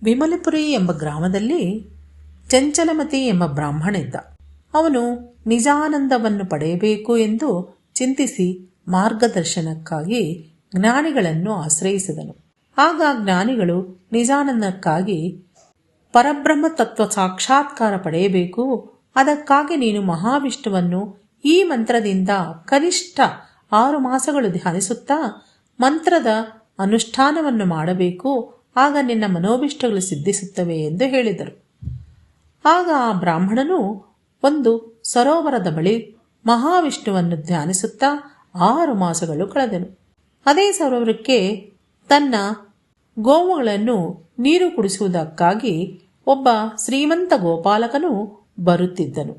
ವಿಮಲಪುರಿ ಎಂಬ ಗ್ರಾಮದಲ್ಲಿ ಚಂಚಲಮತಿ ಎಂಬ ಬ್ರಾಹ್ಮಣ ಇದ್ದ. ಅವನು ನಿಜಾನಂದವನ್ನು ಪಡೆಯಬೇಕು ಎಂದು ಚಿಂತಿಸಿ ಮಾರ್ಗದರ್ಶನಕ್ಕಾಗಿ ಜ್ಞಾನಿಗಳನ್ನು ಆಶ್ರಯಿಸಿದನು. ಆಗ ಜ್ಞಾನಿಗಳು ನಿಜಾನಂದಕ್ಕಾಗಿ ಪರಬ್ರಹ್ಮ ತತ್ವ ಸಾಕ್ಷಾತ್ಕಾರ ಪಡೆಯಬೇಕು, ಅದಕ್ಕಾಗಿ ನೀನು ಮಹಾವಿಷ್ಣುವನ್ನು ಈ ಮಂತ್ರದಿಂದ ಕನಿಷ್ಠ 6 ಮಾಸಗಳು ಧ್ಯಾನಿಸುತ್ತಾ ಮಂತ್ರದ ಅನುಷ್ಠಾನವನ್ನು ಮಾಡಬೇಕು, ಆಗ ನಿನ್ನ ಮನೋಭಿಷ್ಟಗಳು ಸಿದ್ಧಿಸುತ್ತವೆ ಎಂದು ಹೇಳಿದರು. ಆಗ ಆ ಬ್ರಾಹ್ಮಣನು ಒಂದು ಸರೋವರದ ಬಳಿ ಮಹಾವಿಷ್ಣುವನ್ನು ಧ್ಯಾನಿಸುತ್ತಾ 6 ಮಾಸಗಳು ಕಳೆದನು. ಅದೇ ಸರೋವರಕ್ಕೆ ತನ್ನ ಗೋವುಗಳನ್ನು ನೀರು ಕುಡಿಸುವುದಕ್ಕಾಗಿ ಒಬ್ಬ ಶ್ರೀಮಂತ ಗೋಪಾಲಕನು ಬರುತ್ತಿದ್ದನು.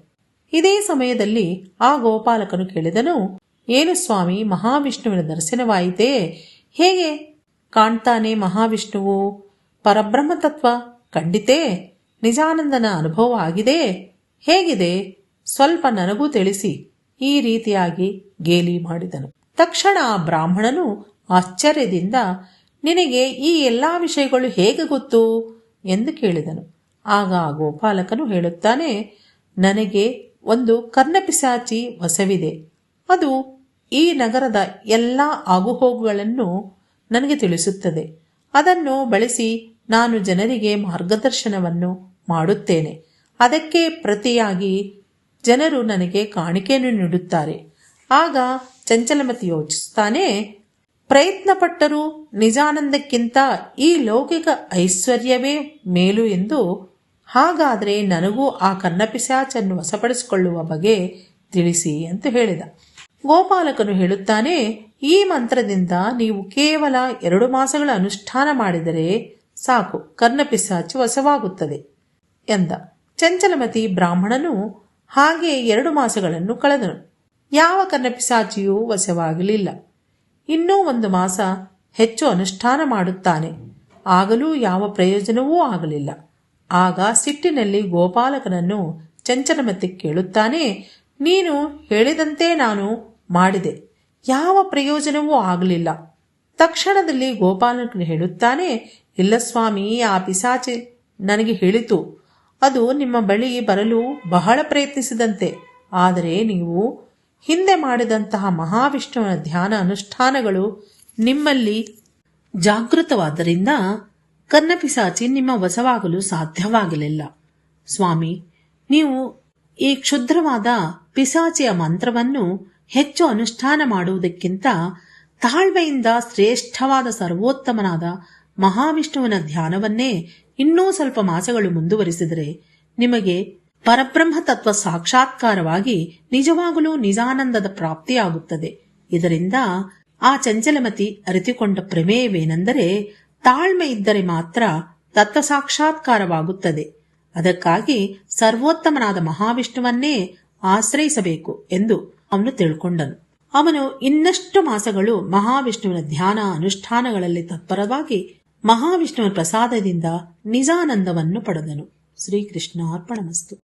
ಇದೇ ಸಮಯದಲ್ಲಿ ಆ ಗೋಪಾಲಕನು ಕೇಳಿದನು, ಏನು ಸ್ವಾಮಿ, ಮಹಾವಿಷ್ಣುವಿನ ದರ್ಶನವಾಯಿತೇ? ಹೇಗೆ ಕಾಣ್ತಾನೆ ಮಹಾವಿಷ್ಣುವು? ಪರಬ್ರಹ್ಮ ತತ್ವ ಕಂಡಿತೇ? ನಿಜಾನಂದನ ಅನುಭವ ಆಗಿದೆ? ಹೇಗಿದೆ? ಸ್ವಲ್ಪ ನನಗೂ ತಿಳಿಸಿ. ಈ ರೀತಿಯಾಗಿ ಗೇಲಿ ಮಾಡಿದನು. ತಕ್ಷಣ ಆ ಬ್ರಾಹ್ಮಣನು ಆಶ್ಚರ್ಯದಿಂದ, ನಿನಗೆ ಈ ಎಲ್ಲಾ ವಿಷಯಗಳು ಹೇಗೆ ಗೊತ್ತು ಎಂದು ಕೇಳಿದನು. ಆಗ ಆ ಗೋಪಾಲಕನು ಹೇಳುತ್ತಾನೆ, ನನಗೆ ಒಂದು ಕರ್ಣಪಿಶಾಚಿ ವಶವಿದೆ. ಅದು ಈ ನಗರದ ಎಲ್ಲ ಆಗುಹೋಗುಗಳನ್ನು ನನಗೆ ತಿಳಿಸುತ್ತದೆ. ಅದನ್ನು ಬಳಸಿ ನಾನು ಜನರಿಗೆ ಮಾರ್ಗದರ್ಶನವನ್ನು ಮಾಡುತ್ತೇನೆ. ಅದಕ್ಕೆ ಪ್ರತಿಯಾಗಿ ಜನರು ನನಗೆ ಕಾಣಿಕೆಯನ್ನು ನೀಡುತ್ತಾರೆ. ಆಗ ಚಂಚಲಮತಿ ಯೋಚಿಸುತ್ತಾನೆ, ಪ್ರಯತ್ನಪಟ್ಟರೂ ನಿಜಾನಂದಕ್ಕಿಂತ ಈ ಲೌಕಿಕ ಐಶ್ವರ್ಯವೇ ಮೇಲು ಎಂದು. ಹಾಗಾದರೆ ನನಗೂ ಆ ಕರ್ಣಪಿಶಾಚನ್ನು ವಶಪಡಿಸಿಕೊಳ್ಳುವ ಬಗೆ ತಿಳಿಸಿ ಅಂತ ಹೇಳಿದ. ಗೋಪಾಲಕನು ಹೇಳುತ್ತಾನೆ, ಈ ಮಂತ್ರದಿಂದ ನೀವು ಕೇವಲ 2 ಮಾಸಗಳ ಅನುಷ್ಠಾನ ಮಾಡಿದರೆ ಸಾಕು, ಕರ್ಣಪಿಶಾಚಿ ವಶವಾಗುತ್ತದೆ ಎಂದ. ಚಂಚಲಮತಿ ಬ್ರಾಹ್ಮಣನು ಹಾಗೆ 2 ಮಾಸಗಳನ್ನು ಕಳೆದನು. ಯಾವ ಕರ್ಣಪಿಶಾಚಿಯೂ ವಶವಾಗಲಿಲ್ಲ. ಇನ್ನೂ 1 ಮಾಸ ಹೆಚ್ಚು ಅನುಷ್ಠಾನ ಮಾಡುತ್ತಾನೆ, ಆಗಲೂ ಯಾವ ಪ್ರಯೋಜನವೂ ಆಗಲಿಲ್ಲ. ಆಗ ಸಿಟ್ಟಿನಲ್ಲಿ ಗೋಪಾಲಕನನ್ನು ಚಂಚಲಮತಿ ಕೇಳುತ್ತಾನೆ, ನೀನು ಹೇಳಿದಂತೆ ನಾನು ಮಾಡಿದೆ, ಯಾವ ಪ್ರಯೋಜನವೂ ಆಗಲಿಲ್ಲ. ತಕ್ಷಣದಲ್ಲಿ ಗೋಪಾಲಕನು ಹೇಳುತ್ತಾನೆ, ಇಲ್ಲ ಸ್ವಾಮಿ, ಆ ಪಿಶಾಚಿ ನನಗೆ ಹೇಳಿತು. ಅದು ನಿಮ್ಮ ಬಳಿ ಬರಲು ಬಹಳ ಪ್ರಯತ್ನಿಸಿದಂತೆ. ಆದರೆ ನೀವು ಹಿಂದೆ ಮಾಡಿದಂತಹ ಮಹಾವಿಷ್ಣುವಿನ ಧ್ಯಾನ ಅನುಷ್ಠಾನಗಳು ನಿಮ್ಮಲ್ಲಿ ಜಾಗೃತವಾದ್ದರಿಂದ ಕರ್ಣಪಿಶಾಚಿ ನಿಮ್ಮ ವಶವಾಗಲು ಸಾಧ್ಯವಾಗಲಿಲ್ಲ. ಸ್ವಾಮಿ, ನೀವು ಈ ಕ್ಷುದ್ರವಾದ ಪಿಶಾಚಿಯ ಮಂತ್ರವನ್ನು ಹೆಚ್ಚು ಅನುಷ್ಠಾನ ಮಾಡುವುದಕ್ಕಿಂತ ತಾಳ್ಮೆಯಿಂದ ಶ್ರೇಷ್ಠವಾದ ಸರ್ವೋತ್ತಮನಾದ ಮಹಾವಿಷ್ಣುವಿನ ಧ್ಯಾನವನ್ನೇ ಇನ್ನೂ ಸ್ವಲ್ಪ ಮಾಸಗಳು ಮುಂದುವರಿಸಿದರೆ ನಿಮಗೆ ಪರಬ್ರಹ್ಮ ತತ್ವ ಸಾಕ್ಷಾತ್ಕಾರವಾಗಿ ನಿಜವಾಗಲೂ ನಿಜಾನಂದದ ಪ್ರಾಪ್ತಿಯಾಗುತ್ತದೆ. ಇದರಿಂದ ಆ ಚಂಚಲಮತಿ ಅರಿತುಕೊಂಡ ಪ್ರಮೇಯವೇನೆಂದರೆ, ತಾಳ್ಮೆ ಇದ್ದರೆ ಮಾತ್ರ ತತ್ವ ಸಾಕ್ಷಾತ್ಕಾರವಾಗುತ್ತದೆ. ಅದಕ್ಕಾಗಿ ಸರ್ವೋತ್ತಮನಾದ ಮಹಾವಿಷ್ಣುವನ್ನೇ ಆಶ್ರಯಿಸಬೇಕು ಎಂದು ಅವನು ತಿಳ್ಕೊಂಡನು. ಅವನು ಇನ್ನಷ್ಟು ಮಾಸಗಳು ಮಹಾವಿಷ್ಣುವಿನ ಧ್ಯಾನ ಅನುಷ್ಠಾನಗಳಲ್ಲಿ ತತ್ಪರವಾಗಿ ಮಹಾವಿಷ್ಣುವಿನ ಪ್ರಸಾದದಿಂದ ನಿಜಾನಂದವನ್ನು ಪಡೆದನು. ಶ್ರೀಕೃಷ್ಣ ಅರ್ಪಣಮಸ್ತು.